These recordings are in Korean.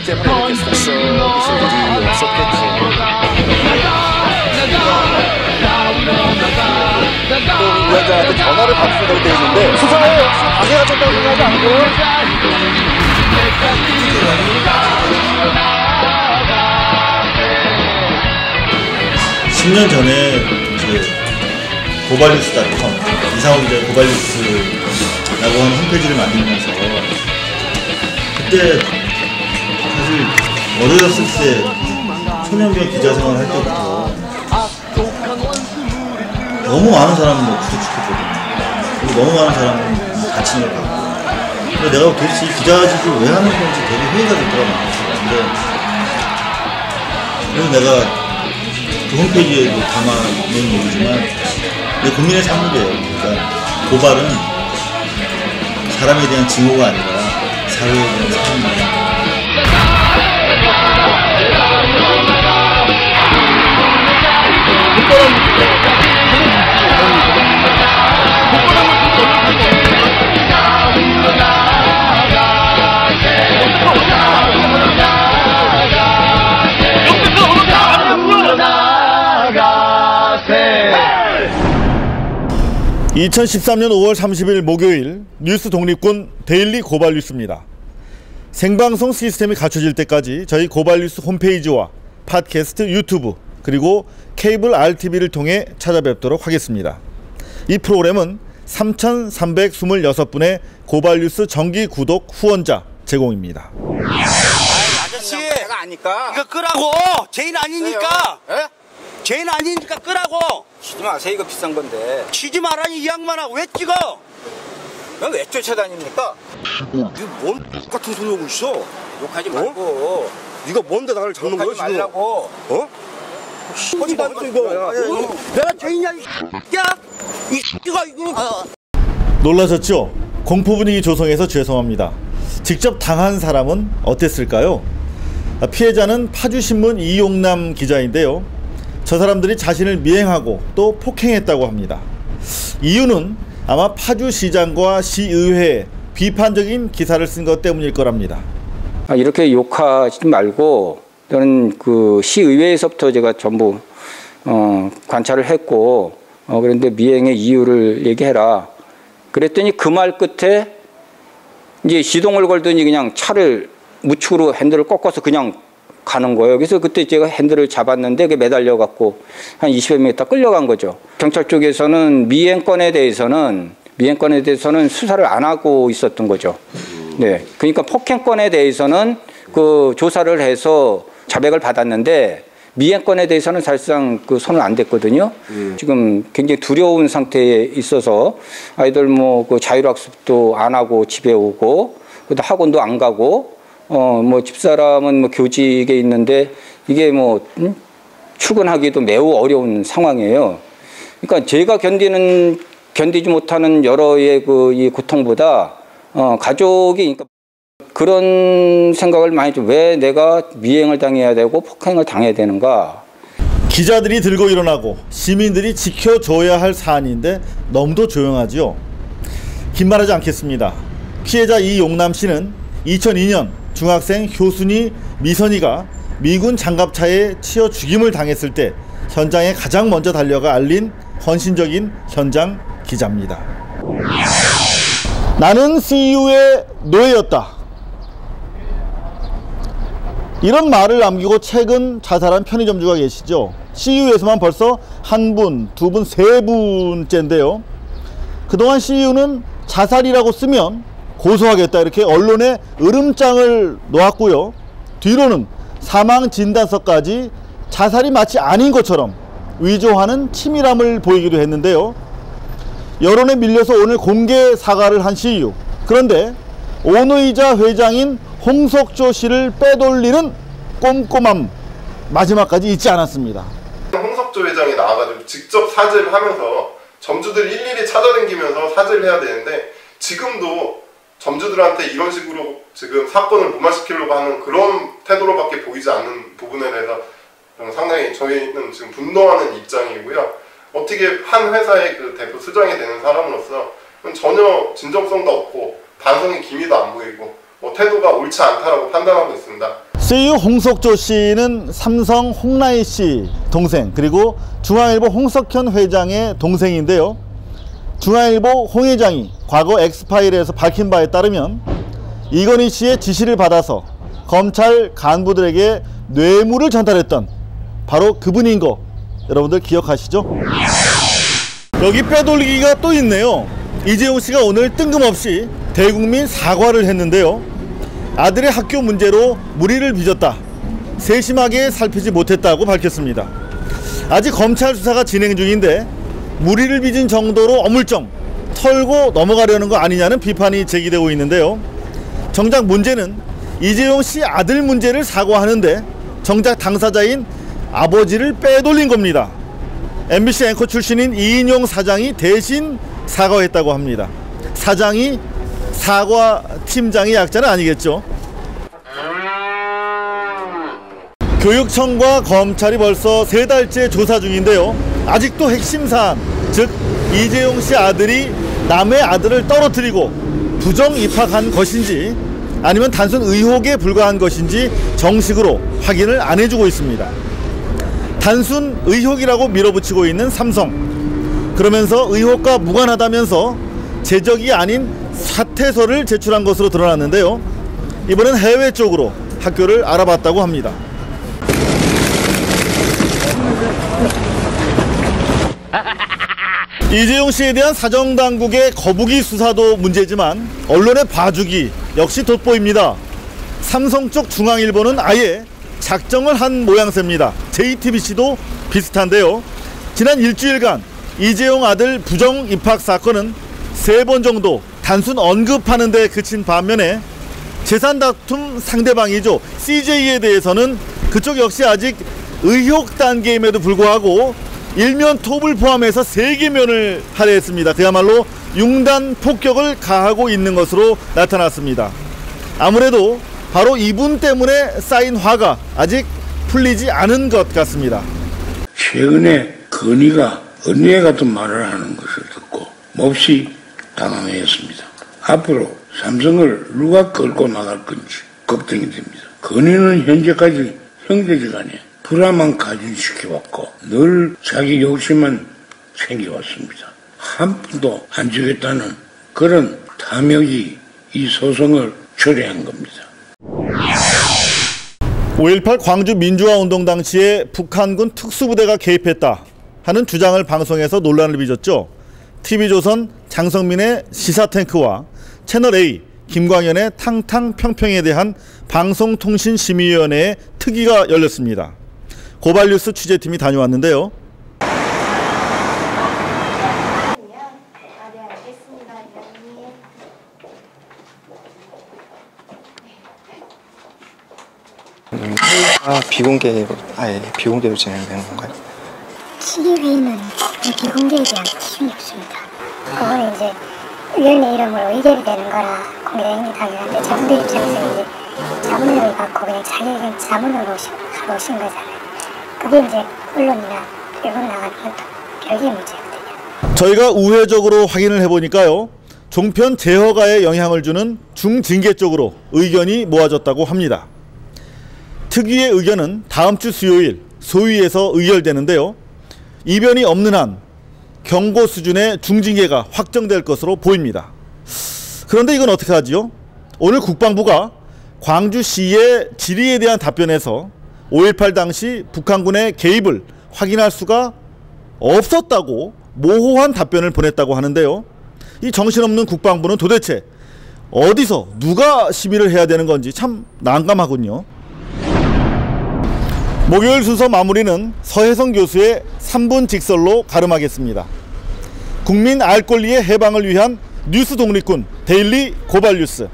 때문에 이렇게 속썩이실 일이 없었겠죠. 또 위원장한테 전화를 받으려고 돼 있는데 수사에 방해가 된다고 생각하지 않고요? 10년 전에 고발뉴스.com 이상호 기자의 고발뉴스라고 하는 홈페이지를 만들면서 그때 사실 어렸을 때 초년병 기자 생활을 할 때부터 너무 많은 사람을 구속시켰거든요. 그리고 너무 많은 사람을 다친 걸 봤고, 근데 내가 도대체 이 기자직을 왜 하는 건지 되게 회의가 됐더라고요. 그래서 내가 그 홈페이지에도 담아놓은 얘기지만 내 국민의 산물이에요. 그러니까 고발은 사람에 대한 증오가 아니라 사회에 대한 사랑입니다. (2013년 5월 30일) 목요일 뉴스 독립군 데일리 고발뉴스입니다. 생방송 시스템이 갖춰질 때까지 저희 고발뉴스 홈페이지와 팟캐스트, 유튜브 그리고 케이블 RTV를 통해 찾아뵙도록 하겠습니다. 이 프로그램은 3,326분의 고발뉴스 정기 구독 후원자 제공입니다. 아저씨, 내가 아니까 이거 끄라고. 죄인 아니니까. 예? 죄인 아니니까 끄라고. 치지 마세요. 이거 비싼 건데. 치지 말라니 이 양반아. 왜 찍어? 왜 쫓아다닙니까? 네가 뭔 같은 소리 하고 있어? 욕하지 말고. 네가 뭔데 나를 잡는 거야 지금? 말라고. 어? 하지 말고 이거. 내가 죄인이야 이 X야? 이 X가 이거. 놀라셨죠? 공포 분위기 조성해서 죄송합니다. 직접 당한 사람은 어땠을까요? 피해자는 파주신문 이용남 기자인데요. 저 사람들이 자신을 미행하고 또 폭행했다고 합니다. 이유는 아마 파주시장과 시의회에 비판적인 기사를 쓴 것 때문일 거랍니다. 이렇게 욕하지 말고 저는 그 시의회에서부터 제가 전부 관찰을 했고 그런데 미행의 이유를 얘기해라. 그랬더니 그 말 끝에 이제 시동을 걸더니 그냥 차를 우측으로 핸들을 꺾어서 그냥 가는 거예요. 그래서 그때 제가 핸들을 잡았는데 그게 매달려 갖고 한 20여 미터 끌려간 거죠. 경찰 쪽에서는 미행건에 대해서는 수사를 안 하고 있었던 거죠. 네. 그러니까 폭행건에 대해서는 그 조사를 해서 자백을 받았는데 미행건에 대해서는 사실상 그 손을 안 댔거든요. 지금 굉장히 두려운 상태에 있어서 아이들 뭐 그 자율학습도 안 하고 집에 오고 학원도 안 가고 뭐 집사람은 뭐 교직에 있는데 이게 뭐 출근하기도 매우 어려운 상황이에요. 그러니까 제가 견디지 못하는 여러의 이 고통보다 가족이 그러니까 그런 생각을 많이 좀 왜 내가 미행을 당해야 되고 폭행을 당해야 되는가. 기자들이 들고 일어나고 시민들이 지켜줘야 할 사안인데 너무도 조용하지요. 긴 말하지 않겠습니다. 피해자 이용남 씨는 2002년 중학생 효순이, 미선이가 미군 장갑차에 치여 죽임을 당했을 때 현장에 가장 먼저 달려가 알린 헌신적인 현장 기자입니다. 나는 CU의 노예였다. 이런 말을 남기고 최근 자살한 편의점주가 계시죠. CU에서만 벌써 한 분, 두 분, 세 분째인데요. 그동안 CU는 자살이라고 쓰면 고소하겠다 이렇게 언론에 으름장을 놓았고요. 뒤로는 사망진단서까지 자살이 마치 아닌 것처럼 위조하는 치밀함을 보이기도 했는데요. 여론에 밀려서 오늘 공개 사과를 한 CU. 그런데 오너이자 회장인 홍석조 씨를 빼돌리는 꼼꼼함 마지막까지 잊지 않았습니다. 홍석조 회장이 나와가지고 직접 사죄를 하면서 점주들 일일이 찾아다니면서 사죄를 해야 되는데 지금도 점주들한테 이런 식으로 지금 사건을 무마시키려고 하는 그런 태도로밖에 보이지 않는 부분에 대해서 상당히 저희는 지금 분노하는 입장이고요. 어떻게 한 회사의 그 대표 수장이 되는 사람으로서 전혀 진정성도 없고 반성의 기미도 안 보이고 태도가 옳지 않다라고 판단하고 있습니다. CEO 홍석조 씨는 삼성 홍라희 씨 동생, 그리고 중앙일보 홍석현 회장의 동생인데요. 중앙일보 홍 회장이 과거 엑스파일에서 밝힌 바에 따르면 이건희 씨의 지시를 받아서 검찰 간부들에게 뇌물을 전달했던 바로 그분인 거 여러분들 기억하시죠? 여기 빼돌리기가 또 있네요. 이재용 씨가 오늘 뜬금없이 대국민 사과를 했는데요. 아들의 학교 문제로 무리를 빚었다, 세심하게 살피지 못했다고 밝혔습니다. 아직 검찰 수사가 진행 중인데 무리를 빚은 정도로 어물쩡 털고 넘어가려는 거 아니냐는 비판이 제기되고 있는데요. 정작 문제는 이재용 씨 아들 문제를 사과하는데 정작 당사자인 아버지를 빼돌린 겁니다. MBC 앵커 출신인 이인용 사장이 대신 사과했다고 합니다. 사장이 사과팀장의 약자는 아니겠죠. 교육청과 검찰이 벌써 3달째 조사 중인데요. 아직도 핵심 사안, 즉 이재용 씨 아들이 남의 아들을 떨어뜨리고 부정 입학한 것인지 아니면 단순 의혹에 불과한 것인지 정식으로 확인을 안 해주고 있습니다. 단순 의혹이라고 밀어붙이고 있는 삼성, 그러면서 의혹과 무관하다면서 제적이 아닌 사퇴서를 제출한 것으로 드러났는데요. 이번엔 해외 쪽으로 학교를 알아봤다고 합니다. 이재용 씨에 대한 사정당국의 거북이 수사도 문제지만 언론의 봐주기 역시 돋보입니다. 삼성 쪽 중앙일보는 아예 작정을 한 모양새입니다. JTBC도 비슷한데요. 지난 일주일간 이재용 아들 부정 입학 사건은 3번 정도 단순 언급하는 데 그친 반면에 재산 다툼 상대방이죠, CJ에 대해서는 그쪽 역시 아직 의혹 단계임에도 불구하고 일면 톱을 포함해서 3개면을 할애했습니다. 그야말로 융단 폭격을 가하고 있는 것으로 나타났습니다. 아무래도 바로 이분 때문에 쌓인 화가 아직 풀리지 않은 것 같습니다. 최근에 건희가 언니에 같은 말을 하는 것을 듣고 몹시 당황했습니다. 앞으로 삼성을 누가 끌고 나갈 건지 걱정이 됩니다. 건희는 현재까지 형제지간에 불화만 가중시켜왔고 늘 자기 욕심만 챙겨왔습니다. 한 푼도 안 주겠다는 그런 탐욕이 이 소송을 초래한 겁니다. 5.18 광주 민주화운동 당시에 북한군 특수부대가 개입했다 하는 주장을 방송해서 논란을 빚었죠. TV조선 장성민의 시사탱크와 채널A 김광현의 탕탕평평에 대한 방송통신심의위원회의 특위가 열렸습니다. 고발뉴스 취재팀이 다녀왔는데요. 비공개로 아예 비공개로 진행되는 건가요? 시의회는 비공개에 대한 기준이 없습니다. 그거는 이제 위원회 이름으로 의결이 되는 거라 공개되는 게 당연한데 저분들 입장에서 이제 자문을 받고 그냥 자기 의견 자문으로 하러 오신 거잖아요. 그게 이제 언론이나 일본 나가면 또 별개의 문제거든요. 저희가 우회적으로 확인을 해보니까요, 종편 재허가에 영향을 주는 중징계 쪽으로 의견이 모아졌다고 합니다. 특위의 의견은 다음 주 수요일 소위에서 의결되는데요. 이변이 없는 한 경고 수준의 중징계가 확정될 것으로 보입니다. 그런데 이건 어떻게 하지요? 오늘 국방부가 광주시의 질의에 대한 답변에서 5.18 당시 북한군의 개입을 확인할 수가 없었다고 모호한 답변을 보냈다고 하는데요. 이 정신없는 국방부는 도대체 어디서 누가 시비를 해야 되는 건지 참 난감하군요. 목요일 순서 마무리는 서혜성 교수의 3분 직설로 가름하겠습니다. 국민 알 권리의 해방을 위한 뉴스 독립군 데일리 고발뉴스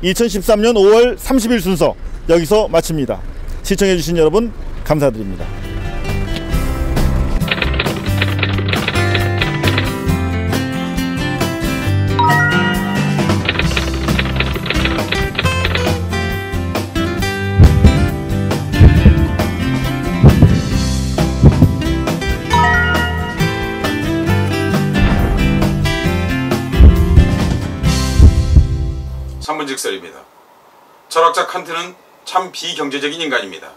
2013년 5월 30일 순서 여기서 마칩니다. 시청해주신 여러분 감사드립니다. 직설입니다. 철학자 칸트는 참 비경제적인 인간입니다.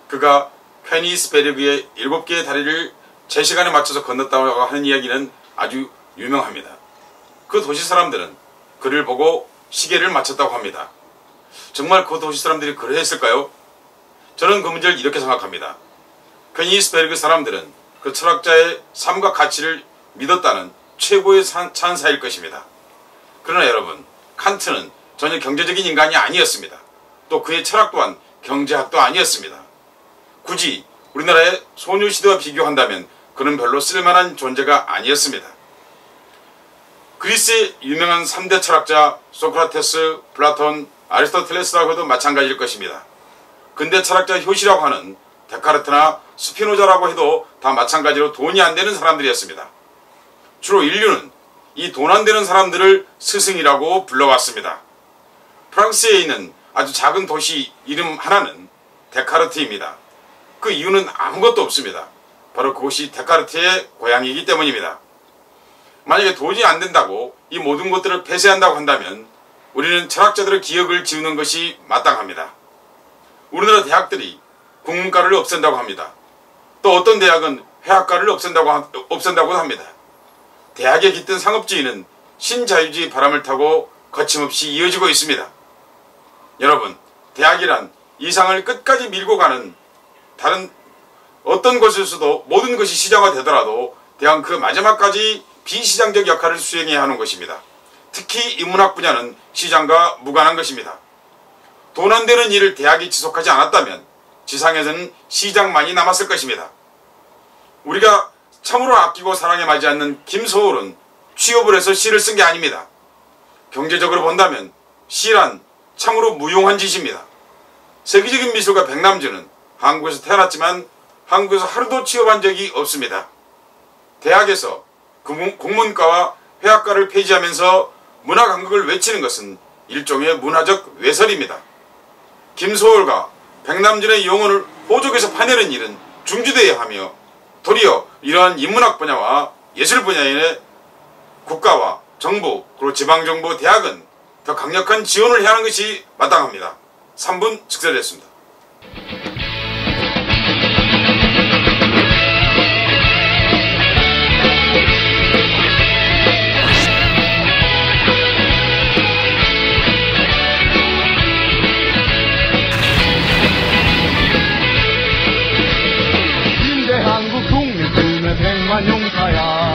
그가 퀘니스베르그의 7개의 다리를 제 시간에 맞춰서 건넜다고 하는 이야기는 아주 유명합니다. 그 도시 사람들은 그를 보고 시계를 맞췄다고 합니다. 정말 그 도시 사람들이 그러했을까요? 저는 그 문제를 이렇게 생각합니다. 퀘니스베르그 사람들은 그 철학자의 삶과 가치를 믿었다는 최고의 찬사일 것입니다. 그러나 여러분, 칸트는 전혀 경제적인 인간이 아니었습니다. 또 그의 철학 또한 경제학도 아니었습니다. 굳이 우리나라의 소녀시대와 비교한다면 그는 별로 쓸만한 존재가 아니었습니다. 그리스의 유명한 3대 철학자 소크라테스, 플라톤, 아리스토텔레스라고 해도 마찬가지일 것입니다. 근대 철학자 효시라고 하는 데카르트나 스피노자라고 해도 다 마찬가지로 돈이 안 되는 사람들이었습니다. 주로 인류는 이 돈 안 되는 사람들을 스승이라고 불러왔습니다. 프랑스에 있는 아주 작은 도시 이름 하나는 데카르트입니다. 그 이유는 아무것도 없습니다. 바로 그곳이 데카르트의 고향이기 때문입니다. 만약에 돈이 안 된다고 이 모든 것들을 폐쇄한다고 한다면 우리는 철학자들의 기억을 지우는 것이 마땅합니다. 우리나라 대학들이 국문과를 없앤다고 합니다. 또 어떤 대학은 회화과를 없앤다고 합니다. 대학에 깃든 상업주의는 신자유주의 바람을 타고 거침없이 이어지고 있습니다. 여러분, 대학이란 이상을 끝까지 밀고 가는 다른 어떤 곳에서도 모든 것이 시장화 되더라도 대학은 그 마지막까지 비시장적 역할을 수행해야 하는 것입니다. 특히 인문학 분야는 시장과 무관한 것입니다. 돈 안 되는 일을 대학이 지속하지 않았다면 지상에서는 시장만이 남았을 것입니다. 우리가 참으로 아끼고 사랑에 맞지 않는 김소월은 취업을 해서 시를 쓴 게 아닙니다. 경제적으로 본다면 시란 참으로 무용한 짓입니다. 세계적인 미술가 백남준은 한국에서 태어났지만 한국에서 하루도 취업한 적이 없습니다. 대학에서 국문과와 회화과를 폐지하면서 문화 강국을 외치는 것은 일종의 문화적 외설입니다. 김소월과 백남준의 영혼을 호족에서 파내는 일은 중지되어야 하며 도리어 이러한 인문학 분야와 예술 분야에 국가와 정부 그리고 지방정부 대학은 더 강력한 지원을 해야 하는 것이 마땅합니다. 3분 직설했습니다. 한국 국민 꿈의 백만 용사야.